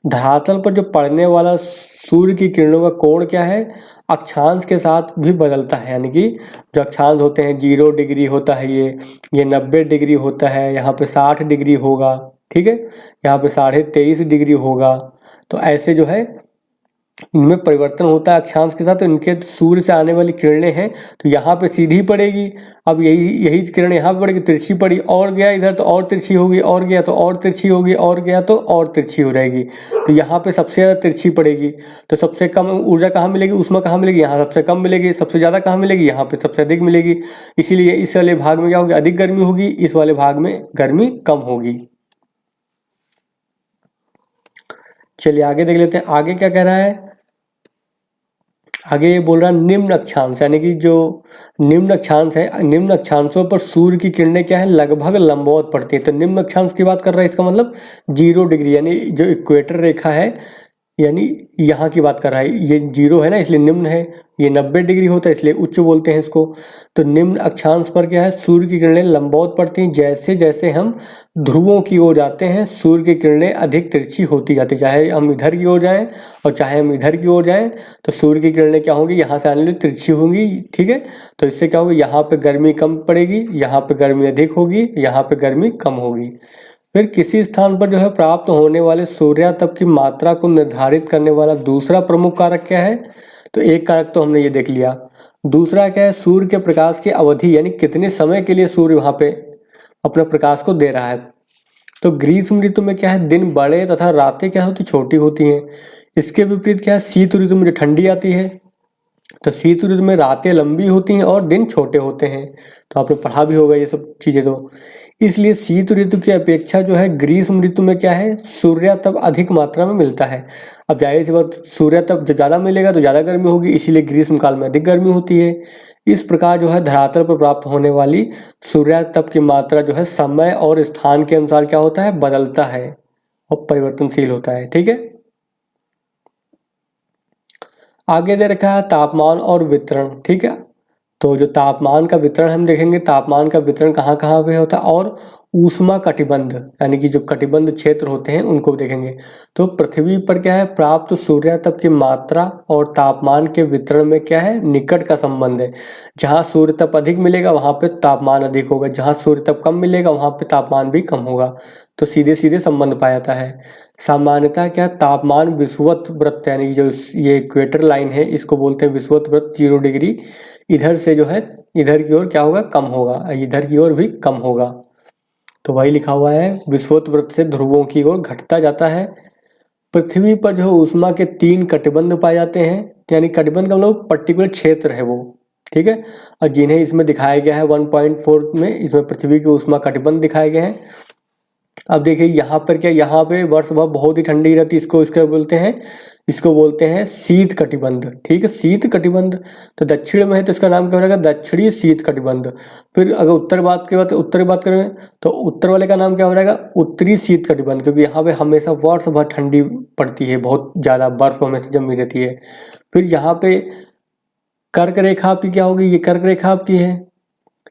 धरातल पर जो पड़ने वाला सूर्य की किरणों का कोण क्या है, अक्षांश के साथ भी बदलता है, यानी कि जो अक्षांश होते हैं 0 डिग्री होता है, ये 90 डिग्री होता है, यहाँ पे 60 डिग्री होगा, ठीक है, यहाँ पे 23.5 डिग्री होगा। तो ऐसे जो है इनमें परिवर्तन होता है अक्षांश के साथ। तो इनके सूर्य से आने वाली किरणें हैं तो यहाँ पे सीधी पड़ेगी, अब यही किरण यहाँ पे पड़ेगी, तिरछी पड़ी, और गया इधर तो और तिरछी होगी, और गया तो और तिरछी होगी, और गया तो और तिरछी हो जाएगी। तो यहाँ पे सबसे ज़्यादा तिरछी पड़ेगी, तो सबसे कम ऊर्जा कहाँ मिलेगी, ऊष्मा कहाँ मिलेगी, यहाँ सबसे कम मिलेगी, सबसे ज़्यादा कहाँ मिलेगी, यहाँ पे सबसे अधिक मिलेगी। इसीलिए इस वाले भाग में क्या होगी, अधिक गर्मी होगी, इस वाले भाग में गर्मी कम होगी। चलिए आगे देख लेते हैं, आगे क्या कह रहा है, आगे ये बोल रहा है निम्न अक्षांश, यानी कि जो निम्न अक्षांश है, निम्न अक्षांशों पर सूर्य की किरणें क्या है, लगभग लंबवत पड़ती है। तो निम्न अक्षांश की बात कर रहा है, इसका मतलब 0 डिग्री, यानी जो इक्वेटर रेखा है, यानी यहाँ की बात कर रहा है, ये 0 है ना इसलिए निम्न है, ये 90 डिग्री होता है इसलिए उच्च बोलते हैं इसको। तो निम्न अक्षांश पर क्या है, सूर्य की किरणें लंबवत पड़ती हैं, जैसे जैसे हम ध्रुवों की ओर जाते हैं सूर्य की किरणें अधिक तिरछी होती जाती है। चाहे हम इधर की ओर जाएं और चाहे हम इधर की ओर जाएं, तो सूर्य की किरणें क्या होंगी, यहाँ से आने वाली तिरछी होंगी, ठीक है। तो इससे क्या होगा, यहाँ पे गर्मी कम पड़ेगी, यहाँ पे गर्मी अधिक होगी, यहाँ पे गर्मी कम होगी। फिर किसी स्थान पर जो है प्राप्त होने वाले सूर्यातप की मात्रा को निर्धारित करने वाला दूसरा प्रमुख कारक क्या है, तो एक कारक तो हमने ये देख लिया। दूसरा क्या है, सूर्य के प्रकाश की अवधि, यानी कितने समय के लिए सूर्य वहां पे अपने प्रकाश को दे रहा है। तो ग्रीष्म ऋतु में क्या है, दिन बड़े तथा रातें क्या होती, छोटी होती हैं। इसके विपरीत क्या है, शीत ऋतु में जो ठंडी आती है, तो शीत ऋतु में रातें लंबी होती हैं और दिन छोटे होते हैं। तो आपने पढ़ा भी होगा ये सब चीजें। तो इसलिए शीत ऋतु की अपेक्षा जो है ग्रीष्म ऋतु में क्या है, सूर्यातप अधिक मात्रा में मिलता है। अब जाहिर सी बात, सूर्यातप जब ज़्यादा मिलेगा तो ज़्यादा गर्मी होगी, इसीलिए ग्रीष्म काल में अधिक गर्मी होती है। इस प्रकार जो है धरातल पर प्राप्त होने वाली सूर्यातप की मात्रा जो है समय और स्थान के अनुसार क्या होता है, बदलता है और परिवर्तनशील होता है, ठीक है। आगे दे रखा है तापमान और वितरण, ठीक है। तो जो तापमान का वितरण हम देखेंगे, तापमान का वितरण कहाँ कहाँ पे होता है, और ऊष्मा कटिबंध, यानी कि जो कटिबंध क्षेत्र होते हैं उनको देखेंगे। तो पृथ्वी पर क्या है, प्राप्त सूर्यातप की मात्रा और तापमान के वितरण में क्या है, निकट का संबंध है। जहाँ सूर्यतप अधिक मिलेगा वहाँ पे तापमान अधिक होगा, जहाँ सूर्यतप कम मिलेगा वहाँ पे तापमान भी कम होगा। तो सीधे सीधे संबंध पाया जाता है। सामान्यतः क्या, तापमान विषुवत वृत्त, यानी जो ये इक्वेटर लाइन है इसको बोलते हैं विषुवत वृत्त, 0 डिग्री, इधर से जो है इधर की ओर क्या होगा, कम होगा, इधर की ओर भी कम होगा। तो वही लिखा हुआ है, विषुवत वृत्त से ध्रुवों की ओर घटता जाता है। पृथ्वी पर जो ऊष्मा के 3 कटिबंध पाए जाते हैं, यानी कटिबंध का मतलब पर्टिकुलर क्षेत्र है वो, ठीक है। और जिन्हें इसमें दिखाया गया है 1.4 में, इसमें पृथ्वी की ऊष्मा कटिबंध दिखाए गए हैं। अब देखिए यहाँ पर क्या, यहाँ पे वर्ष भर बहुत ही ठंडी रहती है, इसको बोलते हैं शीत कटिबंध, ठीक है, शीत कटिबंध। तो दक्षिण में है तो इसका नाम क्या हो जाएगा, दक्षिणी शीत कटिबंध। फिर अगर उत्तर की बात करें तो उत्तर वाले का नाम क्या हो जाएगा, उत्तरी शीत कटिबंध, क्योंकि यहाँ पे हमेशा वर्ष भर ठंडी पड़ती है, बहुत ज़्यादा बर्फ हमेशा जमी रहती है। फिर यहाँ पे कर्क रेखा आपकी क्या होगी, ये कर्क रेखा आपकी है,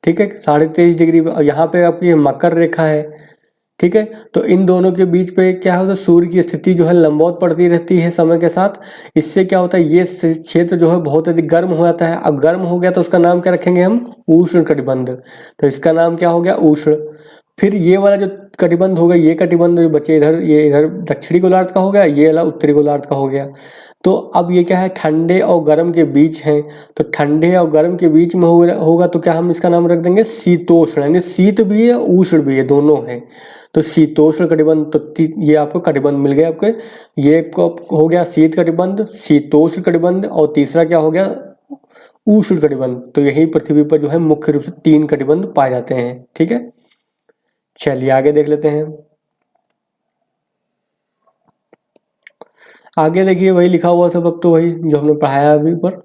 ठीक है, 23.5 डिग्री। और यहाँ पे आपकी मकर रेखा है, ठीक है। तो इन दोनों के बीच पे क्या होता है, सूर्य की स्थिति जो है लंबवत पड़ती रहती है समय के साथ। इससे क्या होता है, ये क्षेत्र जो है बहुत अधिक गर्म हो जाता है। अब गर्म हो गया तो उसका नाम क्या रखेंगे हम, उष्ण कटिबंध। तो इसका नाम क्या हो गया, उष्ण। फिर ये वाला जो कटिबंध होगा, ये कटिबंध जो बचे इधर, ये इधर दक्षिणी गोलार्ध का हो गया, ये वाला उत्तरी गोलार्ध का हो गया। तो अब ये क्या है, ठंडे और गर्म के बीच है। तो ठंडे और गर्म के बीच में होगा तो क्या हम इसका नाम रख देंगे, शीतोष्ण, यानी शीत भी है उष्ण भी है, दोनों है। तो शीतोष्ण कटिबंध, तो ये आपको कटिबंध मिल गया आपके। ये हो गया शीत कटिबंध, शीतोष्ण कटिबंध, और तीसरा क्या हो गया, उष्ण कटिबंध। तो यही पृथ्वी पर जो है मुख्य रूप से 3 कटिबंध पाए जाते हैं, ठीक है। चलिए आगे देख लेते हैं। आगे देखिए वही लिखा हुआ सब, अब तो वही जो हमने पढ़ाया अभी ऊपर।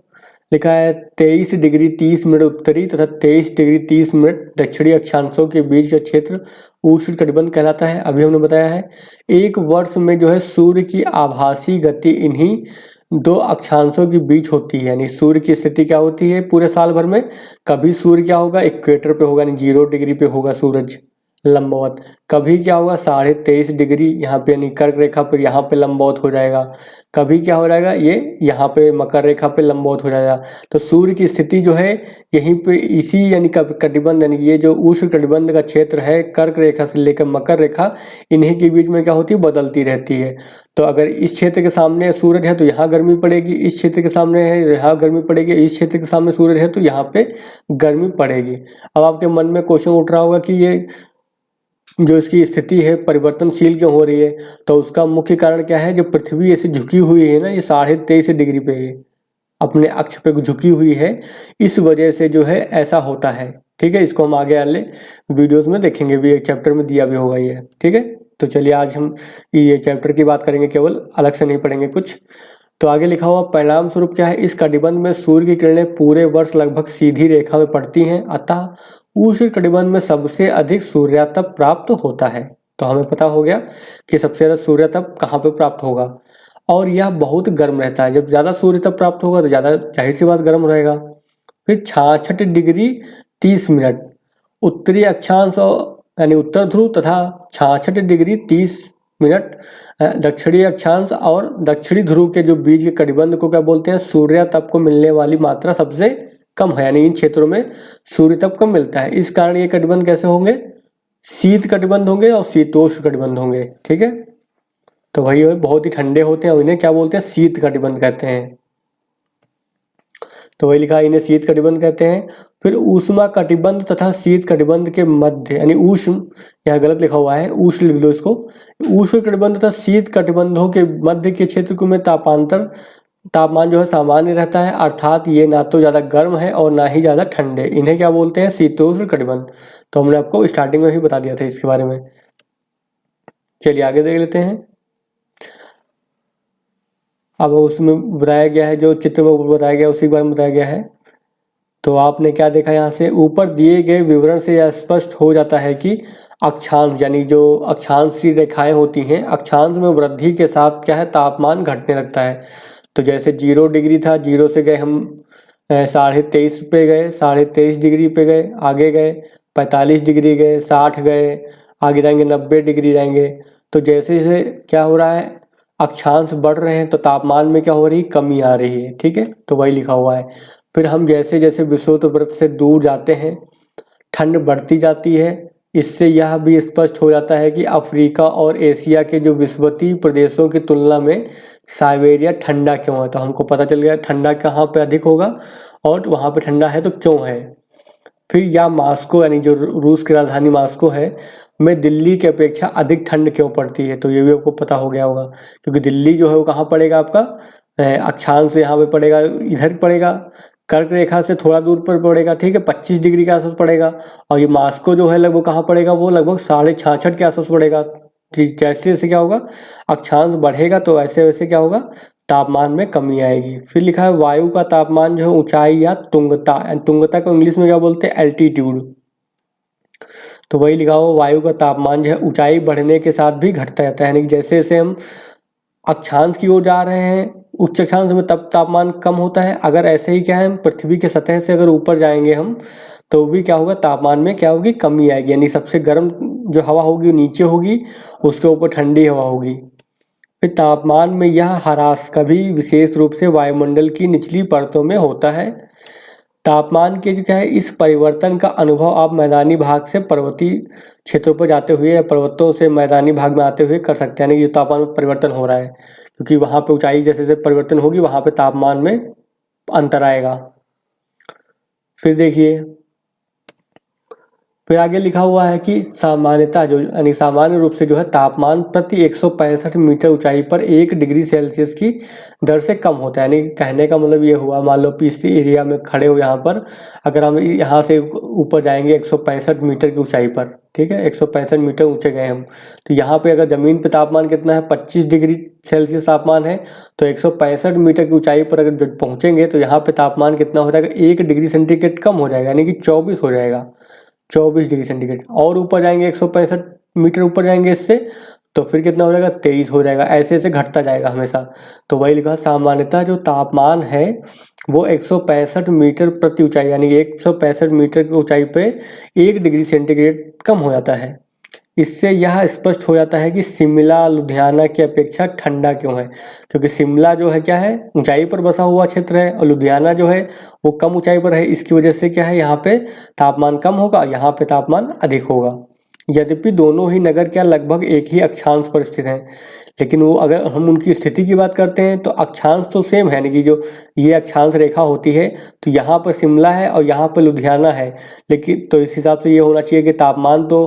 लिखा है 23 डिग्री 30 मिनट उत्तरी तथा 23 डिग्री 30 मिनट दक्षिणी अक्षांशों के बीच का क्षेत्र उष्ण कटिबंध कहलाता है। अभी हमने बताया है एक वर्ष में जो है सूर्य की आभासी गति इन्हीं दो अक्षांशों के बीच होती है। यानी सूर्य की स्थिति क्या होती है पूरे साल भर में, कभी सूर्य क्या होगा इक्वेटर पे होगा, यानी 0 डिग्री पे होगा सूरज लंबवत, कभी क्या होगा 23.5 डिग्री यहाँ पे यानी कर्क रेखा पर यहाँ पे लंबवत हो जाएगा, कभी क्या हो जाएगा ये यहाँ पे मकर रेखा पे लंबवत हो जाएगा। तो सूर्य की स्थिति जो है यहीं पे इसी यानी कटिबंध यानी ये जो उष्ण कटिबंध का क्षेत्र है कर्क रेखा से लेकर मकर रेखा, इन्हीं के बीच में क्या होती है बदलती रहती है। तो अगर इस क्षेत्र के सामने सूरज है तो यहाँ गर्मी पड़ेगी, इस क्षेत्र के सामने है यहाँ गर्मी पड़ेगी, इस क्षेत्र के सामने सूरज है तो यहाँ पे गर्मी पड़ेगी। अब आपके मन में क्वेश्चन उठ रहा होगा कि ये जो इसकी स्थिति है परिवर्तनशील क्यों हो रही है, तो उसका मुख्य कारण क्या है, जो पृथ्वी ऐसे झुकी हुई है ना, ये 23.5 डिग्री पे अपने अक्ष पे झुकी हुई है, इस वजह से जो है ऐसा होता है। ठीक है, इसको हम आगे वाले वीडियोस में देखेंगे भी, एक चैप्टर में दिया भी होगा ये। ठीक है, तो चलिए आज हम ये चैप्टर की बात करेंगे, केवल अलग से नहीं पढ़ेंगे कुछ। तो आगे लिखा हुआ परिणाम स्वरूप क्या है, इस कटिबंध में सूर्य की किरणें पूरे वर्ष लगभग सीधी रेखा में पड़ती हैं, अतः उष्ण कटिबंध में सबसे अधिक सूर्यातप प्राप्त होता है। तो हमें पता हो गया कि सबसे ज्यादा सूर्यातप कहाँ पे प्राप्त होगा, और यह बहुत गर्म रहता है। जब ज्यादा सूर्यातप प्राप्त होगा तो ज्यादा जाहिर सी बात गर्म रहेगा। फिर 66 डिग्री 30 मिनट उत्तरी अक्षांश यानी उत्तर ध्रुव तथा 66 डिग्री 30 मिनट दक्षिणी अक्षांश और दक्षिणी ध्रुव के जो बीच के कटिबंध को क्या बोलते हैं, सूर्यातप को मिलने वाली मात्रा सबसे कम है, यानी इन क्षेत्रों में सूर्यातप कम मिलता है। इस कारण ये कटिबंध कैसे होंगे, शीत कटिबंध होंगे और शीतोष्ण कटिबंध होंगे। ठीक है, तो वही बहुत ही ठंडे होते हैं और इन्हें क्या बोलते हैं, शीत कटिबंध कहते हैं। तो वही लिखा, इन्हें शीत कटिबंध कहते हैं। फिर ऊष्मा कटिबंध तथा शीत कटिबंध के मध्य यानी उष्ण, यहाँ गलत लिखा हुआ है, उष्ण लिख लो इसको, उष्ण कटिबंध तथा शीत कटिबंधों के मध्य के क्षेत्र में तापमान जो है सामान्य रहता है, अर्थात ये ना तो ज्यादा गर्म है और ना ही ज्यादा ठंडे। इन्हें क्या बोलते हैं, शीतोष्ण कटिबंध। तो हमने आपको स्टार्टिंग में ही बता दिया था इसके बारे में। चलिए आगे देख लेते हैं। अब उसमें बताया गया है, जो चित्र में ऊपर बताया गया उसी के बारे में बताया गया है। तो आपने क्या देखा, यहाँ से ऊपर दिए गए विवरण से यह स्पष्ट हो जाता है कि अक्षांश यानी जो अक्षांश की रेखाएं होती हैं, अक्षांश में वृद्धि के साथ क्या है तापमान घटने लगता है। तो जैसे 0 डिग्री था, 0 से गए हम 23.5 पे गए, 23.5 डिग्री पे गए, आगे गए 45 डिग्री गए, 60 गए, आगे जाएंगे 90 डिग्री जाएंगे। तो जैसे जैसे क्या हो रहा है, अक्षांश बढ़ रहे हैं तो तापमान में क्या हो रही, कमी आ रही है। ठीक है, तो वही लिखा हुआ है। फिर हम जैसे जैसे विषुववृत्त से दूर जाते हैं ठंड बढ़ती जाती है। इससे यह भी स्पष्ट हो जाता है कि अफ्रीका और एशिया के जो विषुवतीय प्रदेशों की तुलना में साइबेरिया ठंडा क्यों है। तो हमको पता चल गया ठंडा कहाँ पे अधिक होगा और वहाँ पे ठंडा है तो क्यों है। फिर या मास्को यानी जो रूस की राजधानी मास्को है में दिल्ली की अपेक्षा अधिक ठंड क्यों पड़ती है। तो ये भी आपको पता हो गया होगा, क्योंकि दिल्ली जो है वो कहाँ पड़ेगा, आपका अक्षांश से यहाँ पे पड़ेगा, इधर पड़ेगा, कर्क रेखा से थोड़ा दूर पर पड़ेगा। ठीक है, 25 डिग्री के आसपास पड़ेगा। और ये मास्को जो है लगभग कहाँ पड़ेगा, वो लगभग 66.5 के आसपास पड़ेगा। जैसे जैसे क्या होगा अक्षांश बढ़ेगा तो वैसे वैसे क्या होगा तापमान में कमी आएगी। फिर लिखा है वायु का तापमान जो है ऊंचाई या तुंगता को इंग्लिश में क्या बोलते हैं, एल्टीट्यूड। तो वही लिखा हुआ वायु का तापमान जो है ऊंचाई बढ़ने के साथ भी घटता रहता है, यानी जैसे जैसे हम अक्षांश की ओर जा रहे हैं उच्च अक्षांश में तब तापमान कम होता है। अगर ऐसे ही क्या है पृथ्वी के सतह से अगर ऊपर जाएंगे हम तो भी क्या होगा तापमान में क्या होगी, कमी आएगी। यानी सबसे गर्म जो हवा होगी नीचे होगी, उसके ऊपर ठंडी हवा होगी। फिर तापमान में यह ह्रास कभी विशेष रूप से वायुमंडल की निचली परतों में होता है। तापमान के जो क्या है इस परिवर्तन का अनुभव आप मैदानी भाग से पर्वतीय क्षेत्रों पर जाते हुए या पर्वतों से मैदानी भाग में आते हुए कर सकते हैं। यानी ये तापमान में परिवर्तन हो रहा है, क्योंकि वहाँ पे ऊंचाई जैसे जैसे परिवर्तन होगी वहाँ पे तापमान में अंतर आएगा। फिर देखिए, फिर आगे लिखा हुआ है कि सामान्यता जो यानी सामान्य रूप से जो है तापमान प्रति 165 मीटर ऊंचाई पर 1 डिग्री सेल्सियस की दर से कम होता है। यानी कहने का मतलब ये हुआ, मान लो इस एरिया में खड़े हो यहाँ पर, अगर हम यहाँ से ऊपर जाएंगे 165 मीटर की ऊंचाई पर, ठीक है, 165 मीटर ऊंचे गए हम। तो यहाँ पे अगर ज़मीन पे तापमान कितना है, 25 डिग्री सेल्सियस तापमान है, तो 165 मीटर की ऊंचाई पर अगर जब पहुँचेंगे तो यहाँ पे तापमान कितना हो जाएगा, 1 डिग्री सेंटीग्रेड कम हो जाएगा, यानी कि 24 हो जाएगा, 24 डिग्री सेंटीग्रेड। और ऊपर जाएंगे 165 मीटर ऊपर जाएंगे इससे, तो फिर कितना हो जाएगा, 23 हो जाएगा। ऐसे ऐसे घटता जाएगा हमेशा। तो वही लिखा, सामान्यतः जो तापमान है वो 165 मीटर प्रति ऊंचाई, यानी 165 मीटर की ऊंचाई पे 1 डिग्री सेंटीग्रेड कम हो जाता है। इससे यह स्पष्ट हो जाता है कि शिमला लुधियाना की अपेक्षा ठंडा क्यों है, क्योंकि शिमला जो है क्या है, ऊंचाई पर बसा हुआ क्षेत्र है, और लुधियाना जो है वो कम ऊंचाई पर है। इसकी वजह से क्या है, यहाँ पे तापमान कम होगा, यहाँ पे तापमान अधिक होगा। यद्यपि दोनों ही नगर क्या लगभग एक ही अक्षांश पर स्थित हैं, लेकिन वो अगर हम उनकी स्थिति की बात करते हैं तो अक्षांश तो सेम है, यानी कि जो ये अक्षांश रेखा होती है, तो यहाँ पर शिमला है और यहाँ पर लुधियाना है। लेकिन तो इस हिसाब से ये होना चाहिए कि तापमान तो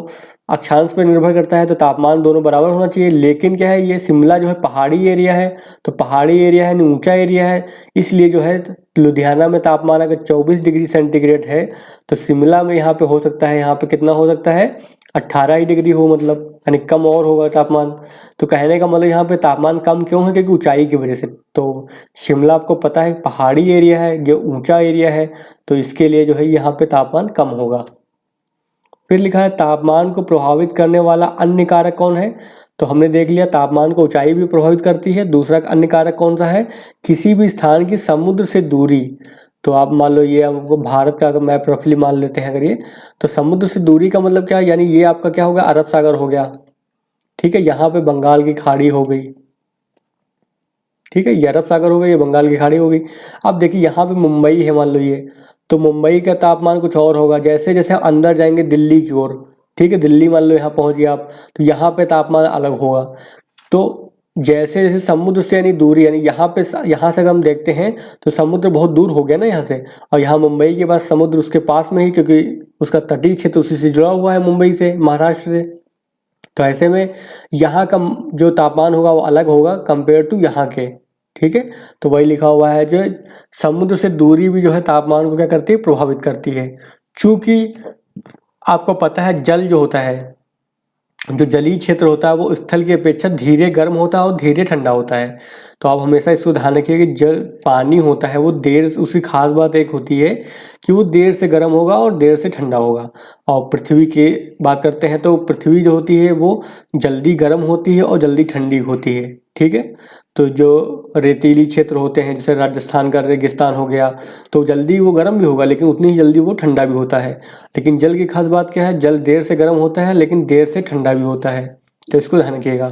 अक्षांश पर निर्भर करता है, तो तापमान दोनों बराबर होना चाहिए। लेकिन क्या है, ये शिमला जो है पहाड़ी एरिया है, तो पहाड़ी एरिया है, ऊंचा एरिया है, इसलिए जो है लुधियाना में तापमान अगर 24 डिग्री सेंटीग्रेड है, तो शिमला में यहाँ पे हो सकता है, यहाँ पे कितना हो सकता है, 18 ही डिग्री हो, मतलब यानी कम और होगा तापमान। तो कहने का मतलब यहाँ पे तापमान कम क्यों है, क्योंकि ऊंचाई की वजह से। तो शिमला आपको पता है पहाड़ी एरिया है, जो ऊंचा एरिया है, तो इसके लिए जो है यहाँ पे तापमान कम होगा। फिर लिखा है, तापमान को प्रभावित करने वाला अन्य कारक कौन है। तो हमने देख लिया तापमान को ऊंचाई भी प्रभावित करती है। दूसरा अन्य कारक कौन सा है, किसी भी स्थान की समुद्र से दूरी। तो आप मान लो ये हमको भारत का अगर मैप रफली मान लेते हैं अगर ये, तो समुद्र से दूरी का मतलब क्या है, यानी ये आपका क्या होगा, अरब सागर हो गया, ठीक है। यहाँ पे बंगाल की खाड़ी हो गई, ठीक है, ये अरब सागर हो गई, ये बंगाल की खाड़ी हो गई। अब देखिए यहाँ पे मुंबई है मान लो ये, तो मुंबई का तापमान कुछ और होगा। जैसे जैसे हम अंदर जाएंगे दिल्ली की ओर, ठीक है, दिल्ली मान लो यहाँ पहुँच गया आप, तो यहाँ पे तापमान अलग होगा। तो जैसे जैसे समुद्र से यानी दूरी, यानी यहाँ पे यहाँ से अगर हम देखते हैं तो समुद्र बहुत दूर हो गया ना यहाँ से, और यहाँ मुंबई के पास समुद्र उसके पास में ही, क्योंकि उसका तटीय क्षेत्र उसी से जुड़ा हुआ है, मुंबई से, महाराष्ट्र से। तो ऐसे में यहाँ का जो तापमान होगा वो अलग होगा कंपेयर टू यहाँ के, ठीक है। तो वही लिखा हुआ है, जो समुद्र से दूरी भी जो है तापमान को क्या करती है, प्रभावित करती है। चूंकि आपको पता है जल जो होता है, जो जलीय क्षेत्र होता है वो स्थल की अपेक्षा धीरे गर्म होता है और धीरे ठंडा होता है। तो आप हमेशा इसको ध्यान रखिए कि जल पानी होता है वो देर, उसकी खास बात एक होती है कि वो देर से गर्म होगा और देर से ठंडा होगा। और पृथ्वी की बात करते हैं तो पृथ्वी जो होती है वो जल्दी गर्म होती है और जल्दी ठंडी होती है, ठीक है। तो जो रेतीली क्षेत्र होते हैं, जैसे राजस्थान का रेगिस्तान हो गया, तो जल्दी वो गर्म भी होगा लेकिन उतनी ही जल्दी वो ठंडा भी होता है। लेकिन जल की खास बात क्या है, जल देर से गर्म होता है लेकिन देर से ठंडा भी होता है, तो इसको ध्यान रखिएगा।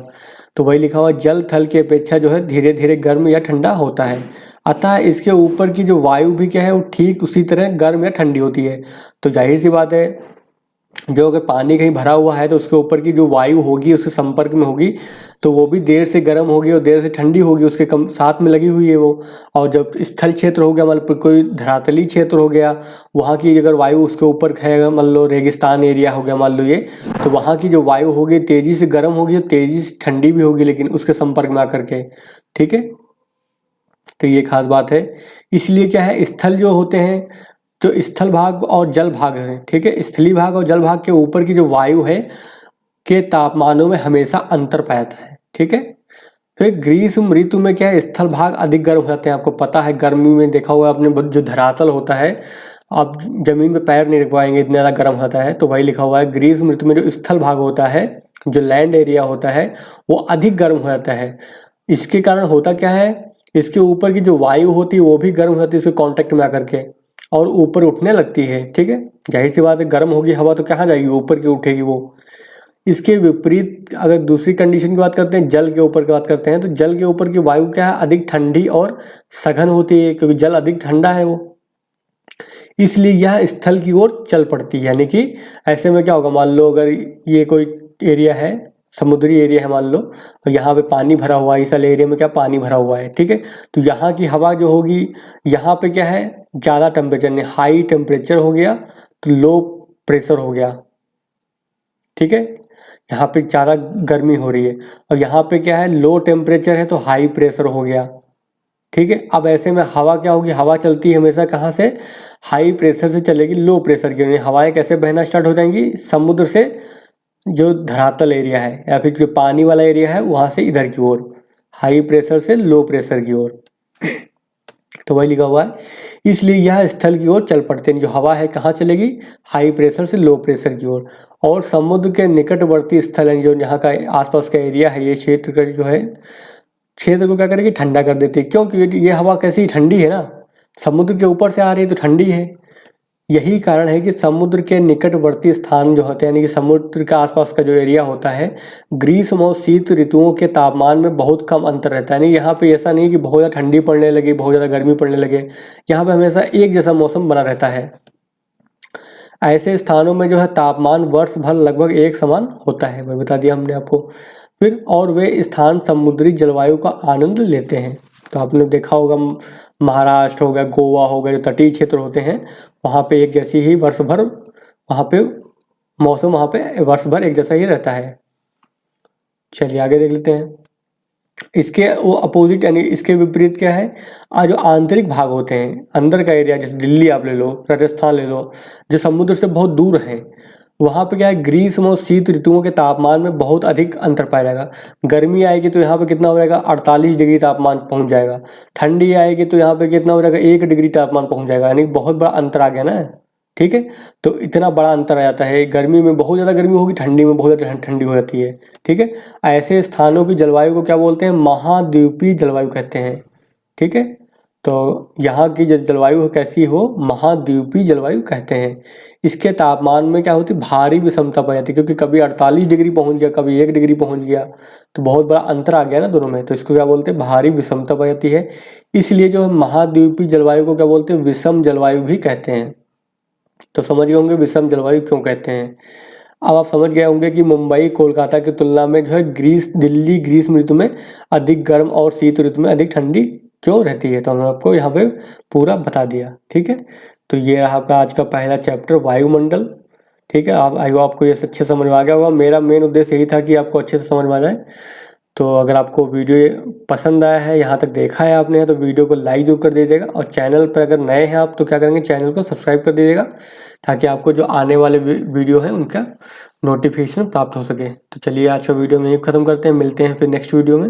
तो वही लिखा हुआ, जल थल की अपेक्षा जो है धीरे धीरे गर्म या ठंडा होता है। अतः इसके ऊपर की जो वायु भी क्या है, वो ठीक उसी तरह गर्म या ठंडी होती है। तो जाहिर सी बात है, जो अगर पानी कहीं भरा हुआ है तो उसके ऊपर की जो वायु होगी उसके संपर्क में होगी, तो वो भी देर से गर्म होगी और देर से ठंडी होगी, उसके कम साथ में लगी हुई है वो। और जब स्थल क्षेत्र हो गया, मतलब कोई धरातली क्षेत्र हो गया, वहाँ की अगर वायु उसके ऊपर है, मान लो रेगिस्तान एरिया हो गया मान लो ये, तो वहाँ की जो वायु होगी तेजी से गर्म होगी और तेजी से ठंडी भी होगी, लेकिन उसके संपर्क में आकर के, ठीक है। तो ये खास बात है। इसलिए क्या है, स्थल जो होते हैं, जो स्थल भाग और जल भाग है, ठीक है, स्थलीय भाग और जल भाग के ऊपर की जो वायु है के तापमानों में हमेशा अंतर पाया जाता है, ठीक है। फिर ग्रीष्म ऋतु में क्या है, स्थल भाग अधिक गर्म हो जाते हैं। आपको पता है गर्मी में देखा हुआ आपने, जो धरातल होता है आप जमीन पे पैर नहीं रख पाएंगे, इतना ज़्यादा गर्म होता है। तो वही लिखा हुआ है, ग्रीष्म ऋतु में जो स्थल भाग होता है, जो लैंड एरिया होता है, वो अधिक गर्म हो जाता है। इसके कारण होता क्या है, इसके ऊपर की जो वायु होती है वो भी गर्म हो जाती है उसके कॉन्टेक्ट में आकर के, और ऊपर उठने लगती है, ठीक है। जाहिर सी बात है, गर्म होगी हवा तो कहाँ जाएगी, ऊपर की उठेगी वो। इसके विपरीत अगर दूसरी कंडीशन की बात करते हैं, जल के ऊपर की बात करते हैं, तो जल के ऊपर की वायु क्या है, अधिक ठंडी और सघन होती है, क्योंकि जल अधिक ठंडा है वो, इसलिए यह स्थल की ओर चल पड़ती है। यानी कि ऐसे में क्या होगा, मान लो अगर ये कोई एरिया है, समुद्री एरिया है मान लो, और यहाँ पे पानी भरा हुआ है, इस वाले एरिया में क्या पानी भरा हुआ है, ठीक है। तो यहाँ की हवा जो होगी, यहाँ पे क्या है, ज़्यादा टेम्परेचर नहीं, हाई टेम्परेचर हो गया तो लो प्रेशर हो गया, ठीक है। यहाँ पे ज़्यादा गर्मी हो रही है, और यहाँ पे क्या है, लो टेम्परेचर है तो हाई प्रेशर हो गया, ठीक है। अब ऐसे में हवा क्या होगी, हवा चलती है हमेशा कहाँ से, हाई प्रेशर से चलेगी लो प्रेशर की, हवाएं कैसे बहना स्टार्ट हो जाएंगी, समुद्र से जो धरातल एरिया है या फिर जो पानी वाला एरिया है वहाँ से इधर की ओर, हाई प्रेशर से लो प्रेशर की ओर। तो वही लिखा हुआ है, इसलिए यह स्थल की ओर चल पड़ते हैं। जो हवा है कहाँ चलेगी, हाई प्रेशर से लो प्रेशर की ओर। और समुद्र के निकटवर्ती स्थल है, जो यहाँ का आसपास का एरिया है, ये क्षेत्र का जो है, क्षेत्र को क्या करेगी, ठंडा कर देती है। क्योंकि ये हवा कैसी ठंडी है ना, समुद्र के ऊपर से आ रही है तो ठंडी है। यही कारण है कि समुद्र के निकटवर्ती स्थान जो होते हैं, यानी कि समुद्र के आसपास का जो एरिया होता है, ग्रीष्म और शीत ऋतुओं के तापमान में बहुत कम अंतर रहता है। यानी यहाँ पे ऐसा नहीं कि बहुत ज़्यादा ठंडी पड़ने लगे, बहुत ज़्यादा गर्मी पड़ने लगे, यहाँ पे हमेशा एक जैसा मौसम बना रहता है। ऐसे स्थानों में जो है तापमान वर्ष भर लगभग एक समान होता है, वही बता दिया हमने आपको। फिर और वे स्थान समुद्री जलवायु का आनंद लेते हैं। तो आपने देखा होगा महाराष्ट्र हो गया, गोवा हो गया, जो तटीय क्षेत्र होते हैं वहाँ पे एक जैसी ही वर्ष भर वहाँ पे मौसम वहाँ पे वर्ष भर एक जैसा ही रहता है। चलिए आगे देख लेते हैं। इसके वो अपोजिट यानी इसके विपरीत क्या है, जो आंतरिक भाग होते हैं, अंदर का एरिया, जैसे दिल्ली आप ले लो, राजस्थान ले लो, जो समुद्र से बहुत दूर है, वहाँ पे क्या है, ग्रीष्म और शीत ऋतुओं के तापमान में बहुत अधिक अंतर पाया जाएगा। गर्मी आएगी तो यहाँ पे कितना हो जाएगा, 48 डिग्री तापमान पहुँच जाएगा। ठंडी आएगी तो यहाँ पे कितना हो जाएगा, 1 डिग्री तापमान पहुँच जाएगा। यानी बहुत बड़ा अंतर आ गया ना, ठीक है। तो इतना बड़ा अंतर आ जाता है, गर्मी में बहुत ज़्यादा गर्मी होगी, ठंडी में बहुत ज़्यादा ठंडी हो जाती है, ठीक है। ऐसे स्थानों की जलवायु को क्या बोलते हैं, महाद्वीपीय जलवायु कहते हैं, ठीक है। तो यहाँ की जो जलवायु कैसी हो, महाद्वीपीय जलवायु कहते हैं। इसके तापमान में क्या होती है, भारी विषमता पाई जाती है, क्योंकि कभी 48 डिग्री पहुँच गया, कभी 1 डिग्री पहुँच गया, तो बहुत बड़ा अंतर आ गया ना दोनों में। तो इसको क्या बोलते हैं, भारी विषमता पाई जाती है। इसलिए जो महाद्वीपीय जलवायु को क्या बोलते हैं, विषम जलवायु भी कहते हैं। तो समझ गए होंगे विषम जलवायु क्यों कहते हैं। अब आप समझ गए होंगे कि मुंबई कोलकाता की तुलना में जो है दिल्ली ग्रीष्म ऋतु में अधिक गर्म और शीत ऋतु में अधिक ठंडी क्यों रहती है। तो हमने आपको यहाँ पे पूरा बता दिया, ठीक है। तो ये रहा आपका आज का पहला चैप्टर, वायुमंडल, ठीक है। आप आई आपको ये अच्छे समझ में आ गया होगा। मेरा मेन उद्देश्य यही था कि आपको अच्छे से समझ में आ जाए। तो अगर आपको वीडियो पसंद आया है, यहाँ तक देखा है आपने, तो वीडियो को लाइक जरूर कर दीजिएगा। और चैनल पर अगर नए हैं आप तो क्या करेंगे, चैनल को सब्सक्राइब कर दीजिएगा, ताकि आपको जो आने वाले वीडियो हैं उनका नोटिफिकेशन प्राप्त हो सके। तो चलिए आज का वीडियो में ही ख़त्म करते हैं, मिलते हैं फिर नेक्स्ट वीडियो में।